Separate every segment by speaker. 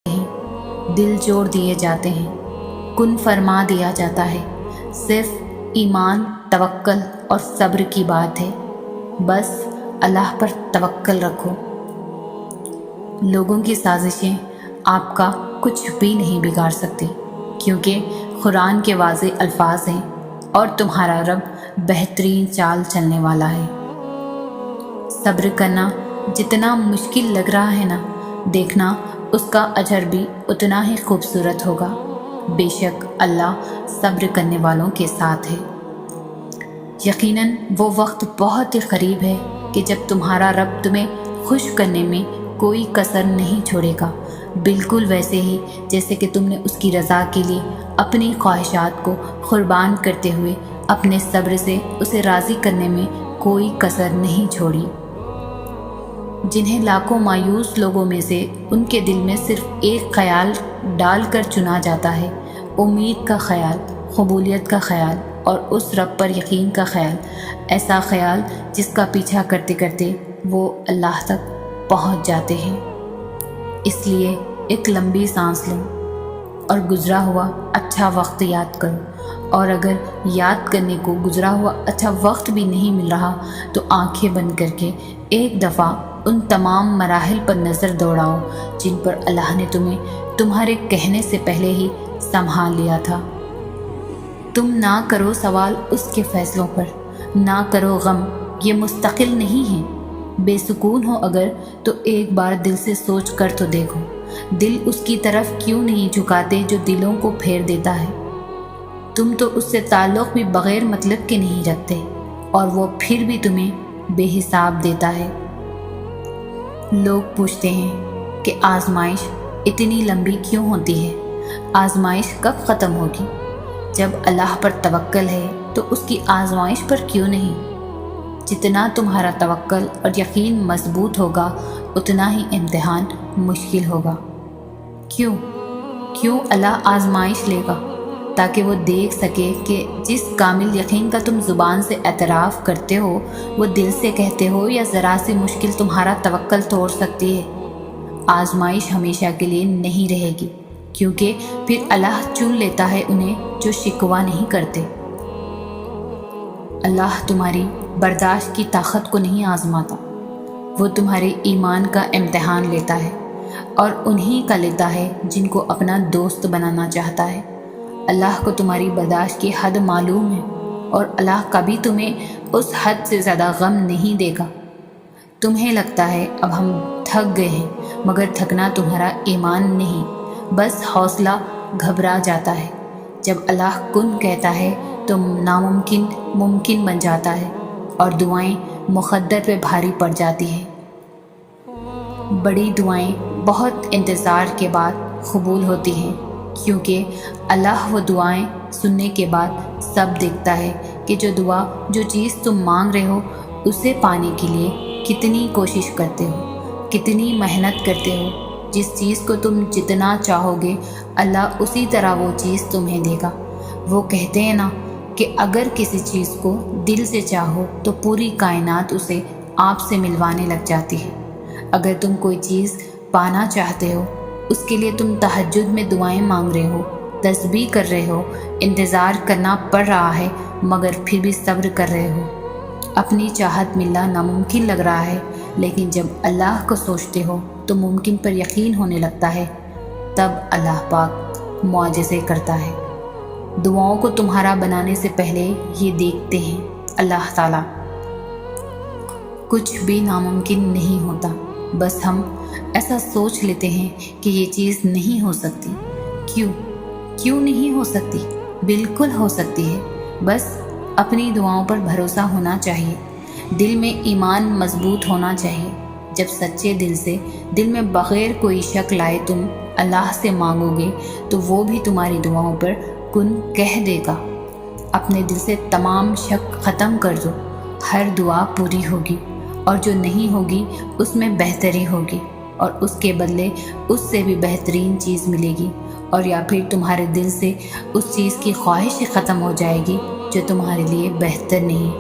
Speaker 1: हैं, दिल जोड़ दिए जाते हैं, कुन फरमा दिया जाता है। सिर्फ ईमान, तवक्कल और सब्र की बात है। बस अल्लाह पर तवक्कल रखो। लोगों की साजिशें आपका कुछ भी नहीं बिगाड़ सकती, क्योंकि कुरान के वाज़ेह अल्फाज हैं और तुम्हारा रब बेहतरीन चाल चलने वाला है। सब्र करना जितना मुश्किल लग रहा है ना, देखना उसका अजर भी उतना ही खूबसूरत होगा। बेशक अल्लाह सब्र करने वालों के साथ है। यकीनन वो वक्त बहुत ही करीब है कि जब तुम्हारा रब तुम्हें खुश करने में कोई कसर नहीं छोड़ेगा, बिल्कुल वैसे ही जैसे कि तुमने उसकी रज़ा के लिए अपनी ख्वाहिशात को कुर्बान करते हुए अपने सब्र से उसे राज़ी करने में कोई कसर नहीं छोड़ी। जिन्हें लाखों मायूस लोगों में से उनके दिल में सिर्फ एक ख्याल डालकर चुना जाता है, उम्मीद का ख्याल, कबूलियत का ख्याल और उस रब पर यकीन का ख्याल। ऐसा ख्याल जिसका पीछा करते करते वो अल्लाह तक पहुंच जाते हैं। इसलिए एक लंबी सांस लो और गुज़रा हुआ अच्छा वक्त याद करो, और अगर याद करने को गुज़रा हुआ अच्छा वक्त भी नहीं मिल रहा तो आंखें बंद करके एक दफ़ा उन तमाम मराहिल पर नज़र दौड़ाओ जिन पर अल्लाह ने तुम्हें तुम्हारे कहने से पहले ही संभाल लिया था। तुम ना करो सवाल उसके फ़ैसलों पर, ना करो गम, ये मुस्तकिल नहीं है। बेसुकून हो अगर तो एक बार दिल से सोच कर तो देखो, दिल उसकी तरफ क्यों नहीं झुकाते जो दिलों को फेर देता है। तुम तो उससे ताल्लुक़ भी बग़ैर मतलब के नहीं रखते, और वो फिर भी तुम्हें बेहिसाब देता है। लोग पूछते हैं कि आजमाइश इतनी लंबी क्यों होती है, आजमाइश कब ख़त्म होगी? जब अल्लाह पर तवक्कल है तो उसकी आजमाइश पर क्यों नहीं? जितना तुम्हारा तवक्कल और यकीन मजबूत होगा उतना ही इम्तिहान मुश्किल होगा। क्यों अल्लाह आजमाइश लेगा? ताकि वो देख सके कि जिस कामिल यकीन का तुम ज़ुबान से एतराफ़ करते हो वो दिल से कहते हो या ज़रा सी मुश्किल तुम्हारा तवक्कल तोड़ सकती है। आजमाइश हमेशा के लिए नहीं रहेगी, क्योंकि फिर अल्लाह चुन लेता है उन्हें जो शिकवा नहीं करते। अल्लाह तुम्हारी बर्दाश्त की ताकत को नहीं आजमाता, वो तुम्हारे ईमान का इम्तिहान लेता है, और उन्हीं का लेता है जिनको अपना दोस्त बनाना चाहता है। अल्लाह को तुम्हारी बर्दाश्त की हद मालूम है, और अल्लाह कभी तुम्हें उस हद से ज़्यादा गम नहीं देगा। तुम्हें लगता है अब हम थक गए हैं, मगर थकना तुम्हारा ईमान नहीं, बस हौसला घबरा जाता है। जब अल्लाह कुन कहता है तो नामुमकिन मुमकिन बन जाता है, और दुआएं मुक़द्दर पे भारी पड़ जाती हैं। बड़ी दुआएं बहुत इंतज़ार के बाद कबूल होती हैं, क्योंकि अल्लाह वो दुआएं सुनने के बाद सब देखता है कि जो चीज़ तुम मांग रहे हो उसे पाने के लिए कितनी कोशिश करते हो, कितनी मेहनत करते हो। जिस चीज़ को तुम जितना चाहोगे अल्लाह उसी तरह वो चीज़ तुम्हें देगा। वो कहते हैं ना कि अगर किसी चीज़ को दिल से चाहो तो पूरी कायनात उसे आपसे मिलवाने लग जाती है। अगर तुम कोई चीज़ पाना चाहते हो, उसके लिए तुम तहज्जुद में दुआएं मांग रहे हो, तस्बीह कर रहे हो, इंतज़ार करना पड़ रहा है, मगर फिर भी सब्र कर रहे हो। अपनी चाहत मिलना नामुमकिन लग रहा है, लेकिन जब अल्लाह को सोचते हो तो मुमकिन पर यकीन होने लगता है। तब अल्लाह पाक मुआजिज़े करता है। दुआओं को तुम्हारा बनाने से पहले ये देखते हैं अल्लाह ताला। कुछ भी नामुमकिन नहीं होता, बस हम ऐसा सोच लेते हैं कि ये चीज़ नहीं हो सकती। क्यों नहीं हो सकती? बिल्कुल हो सकती है। बस अपनी दुआओं पर भरोसा होना चाहिए, दिल में ईमान मजबूत होना चाहिए। जब सच्चे दिल से, दिल में बग़ैर कोई शक लाए तुम अल्लाह से मांगोगे तो वो भी तुम्हारी दुआओं पर कुन कह देगा। अपने दिल से तमाम शक ख़त्म कर दो, हर दुआ पूरी होगी, और जो नहीं होगी उसमें बेहतरी होगी, और उसके बदले उससे भी बेहतरीन चीज़ मिलेगी। और या फिर तुम्हारे दिल से उस चीज़ की ख्वाहिश ख़त्म हो जाएगी जो तुम्हारे लिए बेहतर नहीं।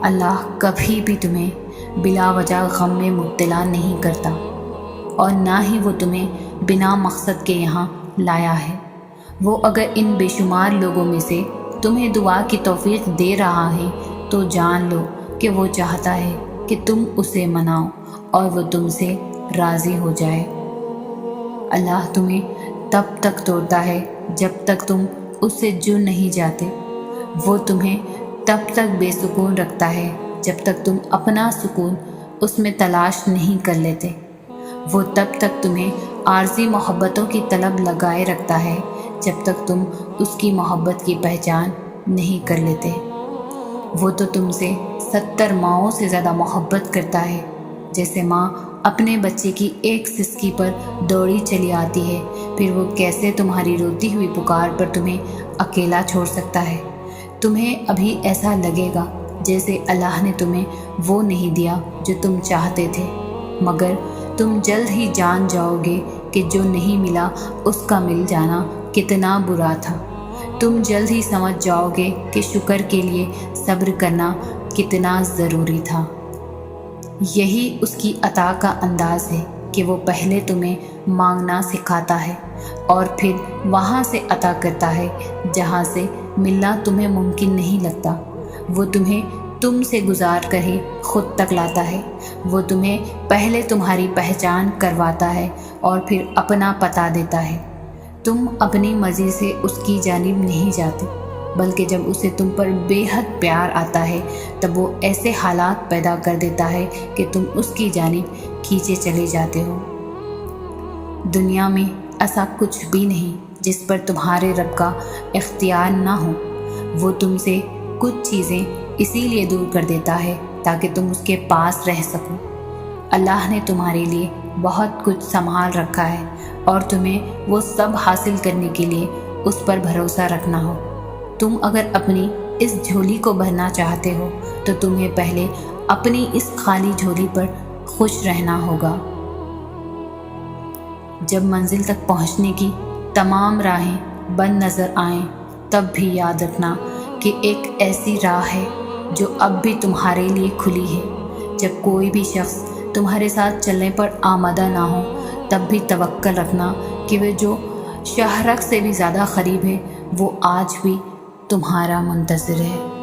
Speaker 1: अल्लाह कभी भी तुम्हें बिला वजह गम में मुब्तला नहीं करता। اور نہ ہی وہ تمہیں بنا مقصد کے یہاں لایا ہے۔ وہ اگر ان بے شمار لوگوں میں سے تمہیں دعا کی توفیق دے رہا ہے تو جان لو کہ وہ چاہتا ہے کہ تم اسے مناؤ اور وہ تم سے راضی ہو جائے۔ اللہ تمہیں تب تک توڑتا ہے جب تک تم اس سے جڑ نہیں جاتے۔ وہ تمہیں تب تک بے سکون رکھتا ہے جب تک تم اپنا سکون اس میں تلاش نہیں کر لیتے۔ وہ تب تک تمہیں عارضی محبتوں کی طلب لگائے رکھتا ہے جب تک تم اس کی محبت کی پہچان نہیں کر لیتے۔ وہ تو تم سے 70 ماؤں سے زیادہ محبت کرتا ہے۔ جیسے ماں اپنے بچے کی ایک سسکی پر دوڑی چلی آتی ہے، پھر وہ کیسے تمہاری روتی ہوئی پکار پر تمہیں اکیلا چھوڑ سکتا ہے؟ تمہیں ابھی ایسا لگے گا جیسے اللہ نے تمہیں وہ نہیں دیا جو تم چاہتے تھے، مگر تم جلد ہی جان جاؤ گے کہ جو نہیں ملا اس کا مل جانا کتنا برا تھا۔ تم جلد ہی سمجھ جاؤ گے کہ شکر کے لیے صبر کرنا کتنا ضروری تھا۔ یہی اس کی عطا کا انداز ہے کہ وہ پہلے تمہیں مانگنا سکھاتا ہے اور پھر وہاں سے عطا کرتا ہے جہاں سے ملنا تمہیں ممکن نہیں لگتا۔ وہ تمہیں تم سے گزار کر ہی خود تک لاتا ہے۔ وہ تمہیں پہلے تمہاری پہچان کرواتا ہے اور پھر اپنا پتہ دیتا ہے۔ تم اپنی مرضی سے اس کی جانب نہیں جاتے، بلکہ جب اسے تم پر بے حد پیار آتا ہے تب وہ ایسے حالات پیدا کر دیتا ہے کہ تم اس کی جانب کھینچے چلے جاتے ہو۔ دنیا میں ایسا کچھ بھی نہیں جس پر تمہارے رب کا اختیار نہ ہو۔ وہ تم سے کچھ چیزیں اسی لیے دور کر دیتا ہے تاکہ تم اس کے پاس رہ سکو۔ اللہ نے تمہارے لیے بہت کچھ سنبھال رکھا ہے اور تمہیں وہ سب حاصل کرنے کے لیے اس پر بھروسہ رکھنا ہو۔ تم اگر اپنی اس جھولی کو بھرنا چاہتے ہو تو تمہیں پہلے اپنی اس خالی جھولی پر خوش رہنا ہوگا۔ جب منزل تک پہنچنے کی تمام راہیں بند نظر آئیں تب بھی یاد رکھنا کہ ایک ایسی راہ ہے جو اب بھی تمہارے لیے کھلی ہے۔ جب کوئی بھی شخص تمہارے ساتھ چلنے پر آمادہ نہ ہو تب بھی توکل رکھنا کہ وہ جو شہرک سے بھی زیادہ قریب ہے وہ آج بھی تمہارا منتظر ہے۔